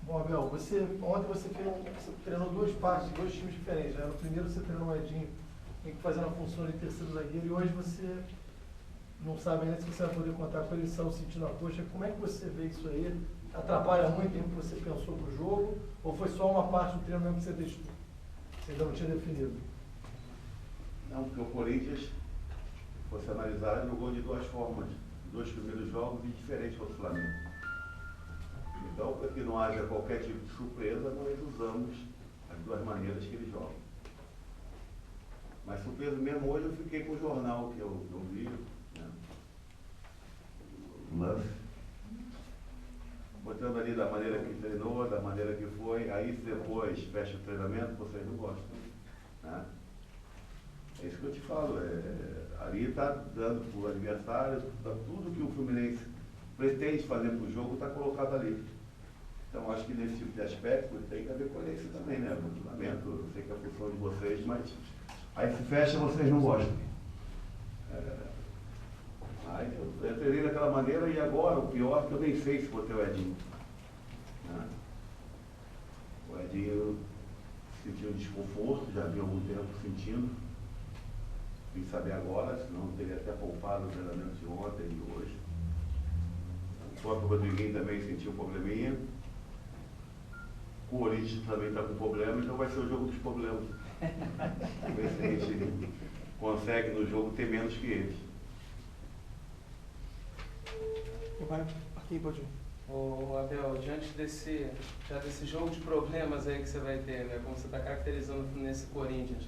Bom, Abel, ontem você treinou duas partes, dois times diferentes, né? No primeiro você treinou o Edinho, fazendo a função de terceiro zagueiro, e hoje você não sabe ainda se você vai poder contar com ele, saiu sentindo a coxa. Como é que você vê isso aí? Atrapalha muito o que você pensou pro jogo, ou foi só uma parte do treino mesmo que você testou? Você ainda não tinha definido? Não, porque o Corinthians, se fosse analisar, jogou de duas formas. Dois primeiros jogos e diferentes contra o Flamengo. Então, para que não haja qualquer tipo de surpresa, nós usamos as duas maneiras que eles jogam. Mas surpresa mesmo, hoje eu fiquei com o jornal que eu vi, né? O lance. Botando ali da maneira que treinou, da maneira que foi, aí se depois fecha o treinamento, vocês não gostam, né? É isso que eu te falo, ali está dando para o adversário, tudo que o Fluminense pretende fazer para o jogo está colocado ali. Então acho que nesse tipo de aspecto tem que haver coerência também, né? Lamento, eu sei que é a função de vocês, mas aí se fecha, vocês não gostam. Aí eu treinei daquela maneira e agora o pior é que eu nem sei se vou ter o Edinho, né? O Edinho sentiu um desconforto, já havia algum tempo sentindo. Vim saber agora, senão teria até poupado o treinamento de ontem e de hoje. O próprio Rodriguinho também sentiu um probleminha. O Corinthians também está com problema, então vai ser o jogo dos problemas. Ver se a gente consegue no jogo ter menos que eles. Aqui, pode ir. Ô, Abel, diante desse jogo de problemas aí que você vai ter, né? Como você está caracterizando nesse Corinthians,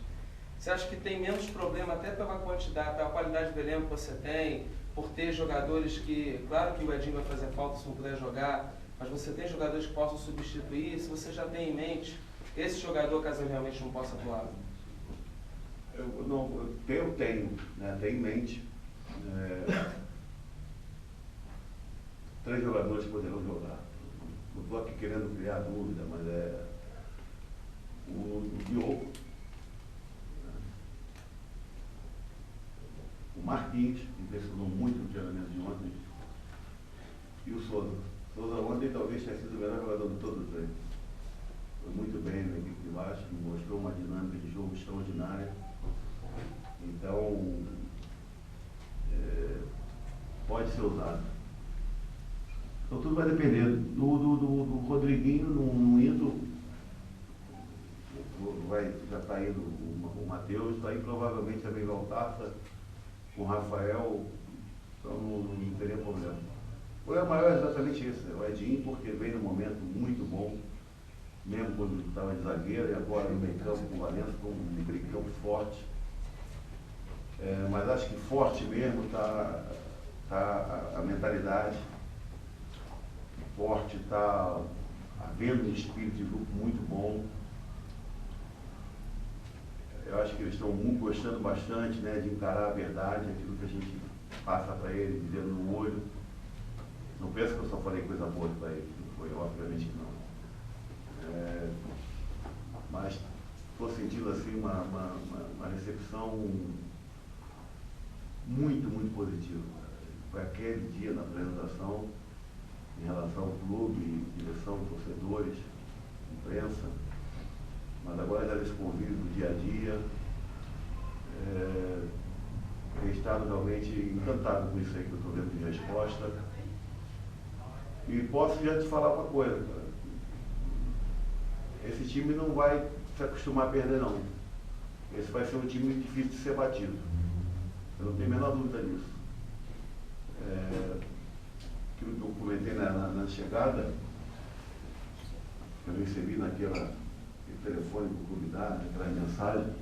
você acha que tem menos problema até pela quantidade, pela qualidade do elenco que você tem, por ter jogadores que, claro que o Edinho vai fazer falta se não puder jogar, mas você tem jogadores que possam substituir, se você já tem em mente esse jogador caso ele realmente não possa atuar? Eu tenho, né, tenho em mente 3 jogadores que poderão jogar. Não estou aqui querendo criar dúvida, mas o Diogo, o Marquinhos, que impressionou muito no treinamento de ontem, e o Souza. Souza ontem talvez tenha sido o melhor jogador de todo o treino. Foi muito bem na equipe de baixo, mostrou uma dinâmica de jogo extraordinária. Então, pode ser usado. Então tudo vai depender do Rodriguinho no indo. Já está indo o Matheus, está aí provavelmente também vai o Taça, com o Rafael, então não teria problema. O problema maior é exatamente esse, o Edinho, porque vem num momento muito bom, mesmo quando estava de zagueiro, e agora no meio campo com o Valença, com um meio campo forte. Mas acho que forte mesmo está a mentalidade, forte está havendo um espírito de grupo muito bom. Eu acho que eles estão gostando bastante, né, de encarar a verdade, aquilo que a gente passa para eles, dizendo no olho. Não penso que eu só falei coisa boa para eles, não foi, obviamente que não. Mas estou sentindo assim uma recepção muito, muito positiva. Foi aquele dia na apresentação, em relação ao clube, direção, torcedores, imprensa. Mas agora já nesse convívio do dia a dia, tenho estado realmente encantado com isso aí que eu estou vendo de resposta. E posso já te falar uma coisa, cara. Esse time não vai se acostumar a perder, não. Esse vai ser um time difícil de ser batido. Eu não tenho a menor dúvida disso. Aquilo que eu comentei na chegada, que eu recebi naquele telefone que o clube dá, aquela mensagem.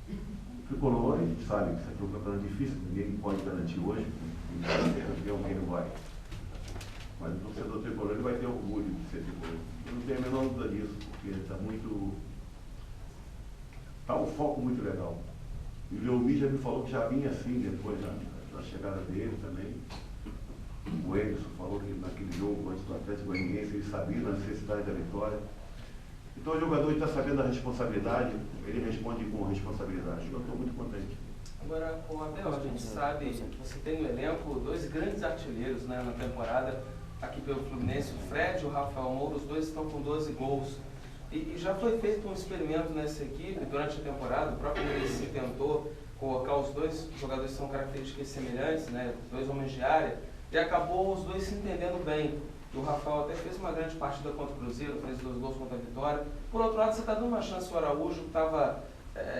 O Tricolor, a gente sabe que isso aqui é um campeonato difícil, ninguém pode garantir hoje, alguém não vai. Mas o torcedor tricolor ele vai ter orgulho de ser tricolor. Eu não tenho a menor dúvida disso, porque está um foco muito legal. E o Leomi já me falou que já vinha assim depois da chegada dele também. O Edson falou que naquele jogo antes do Atlético Goianiense ele sabia da necessidade da vitória. Então o jogador está sabendo a responsabilidade, ele responde com responsabilidade. Eu estou muito contente. Agora, Abel, a gente sabe que você tem no elenco 2 grandes artilheiros, né, na temporada, aqui pelo Fluminense, o Fred e o Rafael Moura, os dois estão com 12 gols. E já foi feito um experimento nessa equipe durante a temporada, o próprio Muricy tentou colocar os dois jogadores que são características semelhantes, né, dois homens de área, e acabou os dois se entendendo bem. O Rafael até fez uma grande partida contra o Cruzeiro, fez 2 gols contra a Vitória. Por outro lado, você está dando uma chance ao Araújo, que estava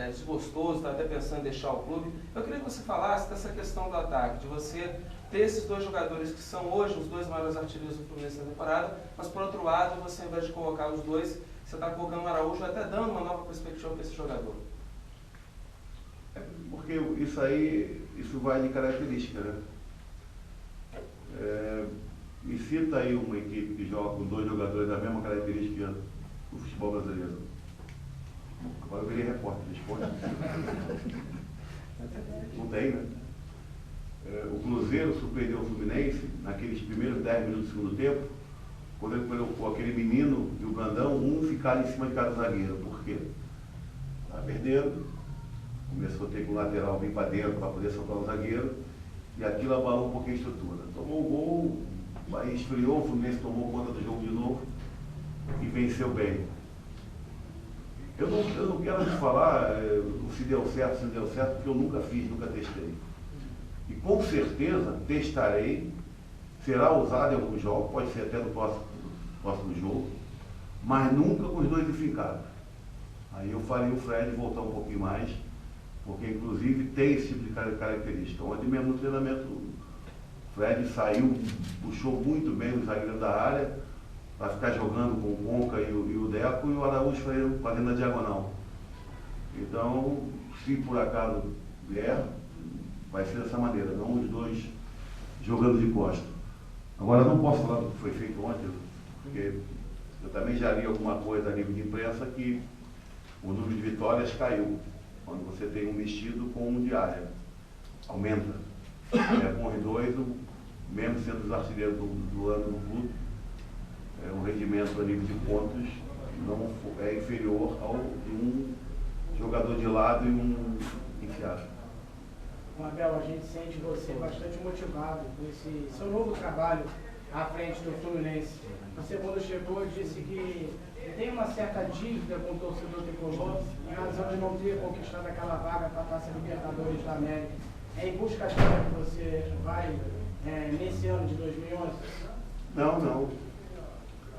desgostoso, estava até pensando em deixar o clube. Eu queria que você falasse dessa questão do ataque, de você ter esses 2 jogadores que são hoje os 2 maiores artilheiros do Fluminense na temporada, mas por outro lado, você, ao invés de colocar os 2, você está colocando o Araújo até dando uma nova perspectiva para esse jogador. Porque isso aí, isso vai de característica, né? Me cita aí uma equipe que joga com 2 jogadores da mesma característica do futebol brasileiro. Agora eu virei repórter de esporte. Não tem, né? O Cruzeiro surpreendeu o Fluminense naqueles primeiros 10 minutos do segundo tempo, quando ele colocou aquele menino e o Brandão, ficaram em cima de cada zagueiro. Por quê? Estava perdendo, começou a ter que o lateral vir para dentro para poder soltar o zagueiro, e aquilo abalou um pouquinho a estrutura. Tomou o gol, aí esfriou, o Fluminense tomou conta do jogo de novo e venceu bem. Eu não quero te falar se deu certo, porque eu nunca fiz, nunca testei. E com certeza testarei, será usado em alguns jogos, pode ser até no próximo jogo, mas nunca com os 2 enfincados. Aí eu faria o Fred voltar um pouquinho mais, porque inclusive tem esse tipo de característica. Ontem mesmo no treinamento, o Fred saiu, puxou muito bem o zagueiro da área, para ficar jogando com o Conca e o Deco, e o Araújo fazendo a diagonal. Então, se por acaso vier, vai ser dessa maneira, não os 2 jogando de costa. Agora, não posso falar do que foi feito ontem, porque eu também já li alguma coisa a nível de imprensa que o número de vitórias caiu, quando você tem um mexido com um de área. Aumenta. Com os 2, mesmo sendo os artilheiros do ano no clube, o rendimento a nível de pontos não é inferior ao de um jogador de lado e um enfiado. Abel, a gente sente você bastante motivado com esse seu novo trabalho à frente do Fluminense. Você, quando chegou, disse que tem uma certa dívida com o torcedor tricolor em razão de não ter conquistado aquela vaga para a Taça Libertadores da América. É em busca dela que você vai nesse ano de 2011? Não.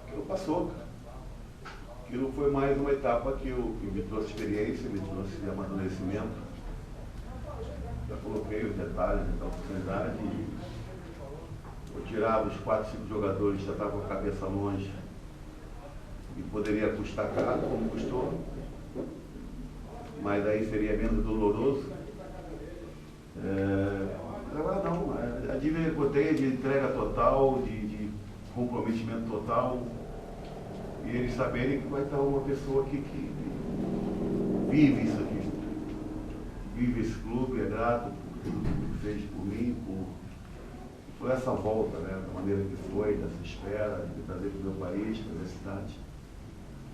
Aquilo passou. Aquilo foi mais uma etapa que me trouxe experiência, me trouxe amadurecimento. Já coloquei os detalhes da oportunidade e eu tirava os 4, 5 jogadores que já estavam com a cabeça longe e poderia custar caro, como custou, mas aí seria menos doloroso. Agora não, a dívida que eu tenho de entrega total, de comprometimento total, e eles saberem que vai estar uma pessoa aqui que vive isso aqui, vive esse clube, é grato por tudo que fez por mim, por essa volta, né, da maneira que foi, dessa espera, de trazer para o meu país, para a minha cidade.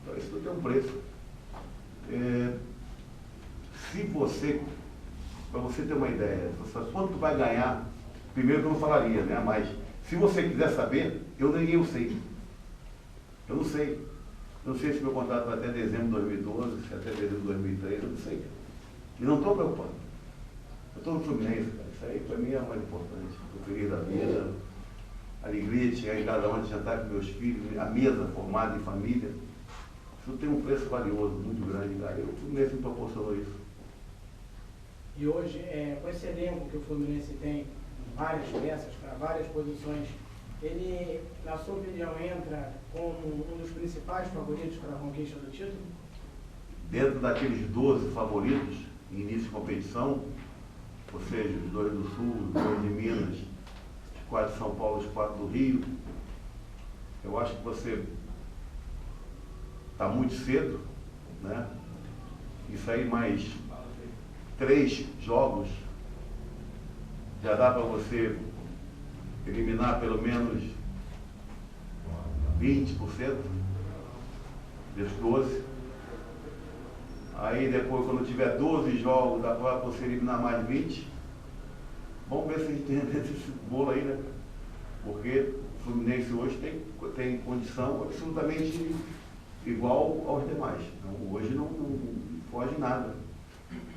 Então isso tudo tem um preço. Para você ter uma ideia, quanto vai ganhar, primeiro que eu não falaria, né, mas se você quiser saber, eu sei. Eu não sei. Não sei se meu contrato vai até dezembro de 2012, se até dezembro de 2013, eu não sei. E não estou preocupado. Eu estou no Fluminense, cara. Isso aí para mim é o mais importante. Estou feliz da vida, a alegria de chegar em casa ontem, jantar com meus filhos, a mesa formada em família. Isso tem um preço valioso, muito grande, cara. E o Fluminense me proporcionou isso. E hoje, com esse elenco que o Fluminense tem, várias peças para várias posições, ele, na sua opinião, entra como um dos principais favoritos para a conquista do título? Dentro daqueles 12 favoritos em início de competição, ou seja, os 2 do Sul, os 2 de Minas, os 4 de São Paulo, os 4 do Rio, eu acho que você está muito cedo, né? Isso aí mais 3 jogos já dá para você eliminar pelo menos 20% dos 12. Aí depois, quando tiver 12 jogos, dá para você eliminar mais 20. Vamos ver se a gente tem esse bolo aí, né? Porque Fluminense hoje tem condição absolutamente igual aos demais. Então, hoje não foge nada.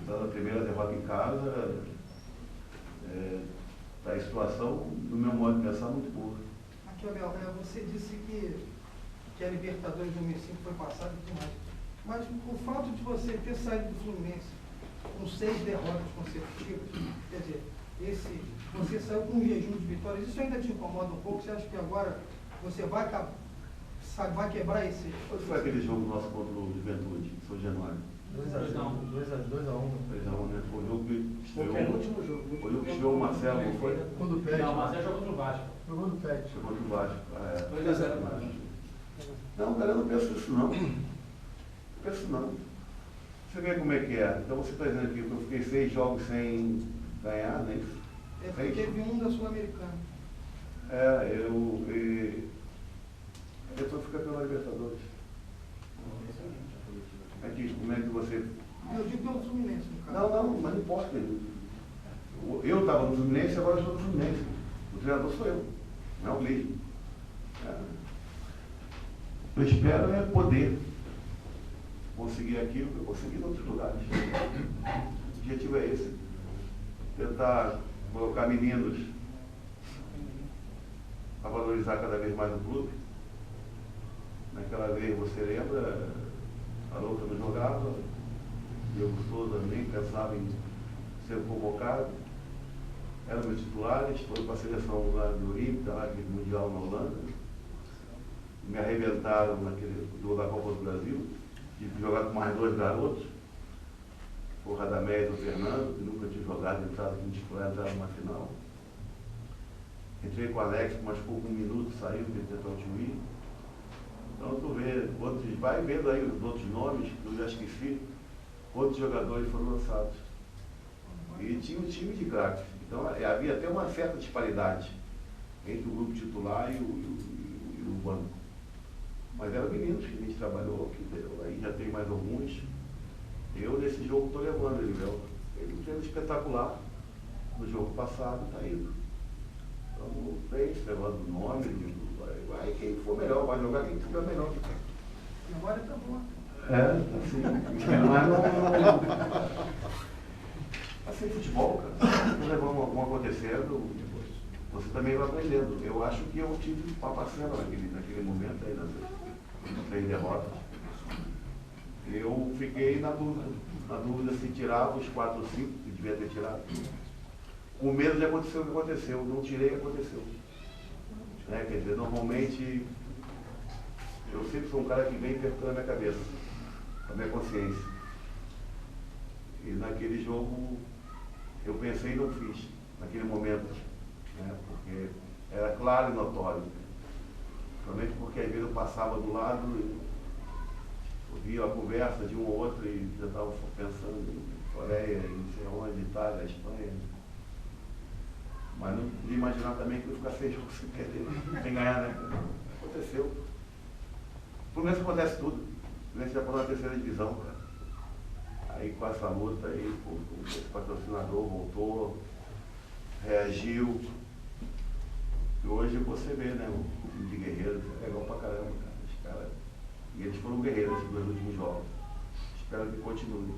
Então, a primeira derrota em casa, está em situação, do meu modo de pensar, muito boa. Aqui, Abel, você disse que a Libertadores de 2005 foi passada e tudo mais. Mas o fato de você ter saído do Fluminense com 6 derrotas consecutivas, quer dizer, você saiu com um jejum de vitórias, isso ainda te incomoda um pouco? Você acha que agora você vai quebrar esse... Qual foi aquele jogo nosso contra o Juventude, São Januário? 2x1. 2x1, né? Foi o jogo que estreou. Foi o último jogo. Foi o jogo que estreou o Marcelo, não foi? Quando o Pet. Não, o Marcelo jogou contra o Vasco. Jogou no Pet. Jogou contra o Vasco. 2x0. Não, cara, eu não penso isso não. Não penso não. Você vê como é que é. Então você está dizendo que eu fiquei 6 jogos sem ganhar, não é isso? Porque teve um da Sul-Americana. Eu estou ficando pela Libertadores. Aqui, como é que você... Eu digo pelo Fluminense, no caso. Não, mas não importa. Eu estava no Fluminense, agora eu estou no Fluminense. O treinador sou eu, não é o mesmo. Eu espero poder conseguir aquilo que eu consegui em outros lugares. O objetivo é esse. Tentar colocar meninos a valorizar cada vez mais o clube. Naquela vez, você lembra, a Louca não jogava, eu Souza nem pensava em ser convocado. Eram meus titulares, foi para a seleção lá do Olímpica, lá aquele Mundial na Holanda. Me arrebentaram naquele jogo da Copa do Brasil, tive que jogar com mais 2 garotos. O Radamés e o Fernando, que nunca tinha jogado, entrado como titular, entraram na final. Entrei com o Alex, que machucou com 1 minuto, saiu, que ele tentou o Então, tu vê, vai vendo aí os outros nomes, que eu já esqueci, outros jogadores foram lançados. E tinha um time de craques. Então, havia até uma certa disparidade entre o grupo titular e o banco. Mas eram meninos que a gente trabalhou, aí já tem mais alguns. Eu, nesse jogo, estou levando ele, um treino espetacular. No jogo passado, está indo. Então, não tem, levando o nome, vai quem for melhor, vai jogar quem ficar melhor. E agora está bom. Assim. Mas não. Assim, futebol, cara. Não levando algum acontecendo, você também vai aprendendo. Eu acho que eu tive uma parcela naquele momento aí, nas 3 derrotas. Eu fiquei na dúvida se tirava os 4 ou 5, que devia ter tirado. Com medo de acontecer o que aconteceu. Não tirei, aconteceu. Quer dizer, normalmente, eu sempre sou um cara que vem perguntando a minha cabeça, a minha consciência. E naquele jogo, eu pensei e não fiz, naquele momento, porque era claro e notório. Somente porque às vezes eu passava do lado e ouvia a conversa de um ou outro e já estava pensando em Coreia, em não sei onde, Itália, Espanha. Mas não podia imaginar também que eu ia ficar 6 jogos sem perder, sem ganhar, né? Aconteceu. No Fluminense acontece tudo. O Fluminense já passou na 3ª divisão, cara. Aí com essa luta aí, esse patrocinador voltou, reagiu. E hoje você vê, né, o time de guerreiros, é legal pra caramba, cara. E eles foram guerreiros nesses 2 últimos jogos. Espero que continue.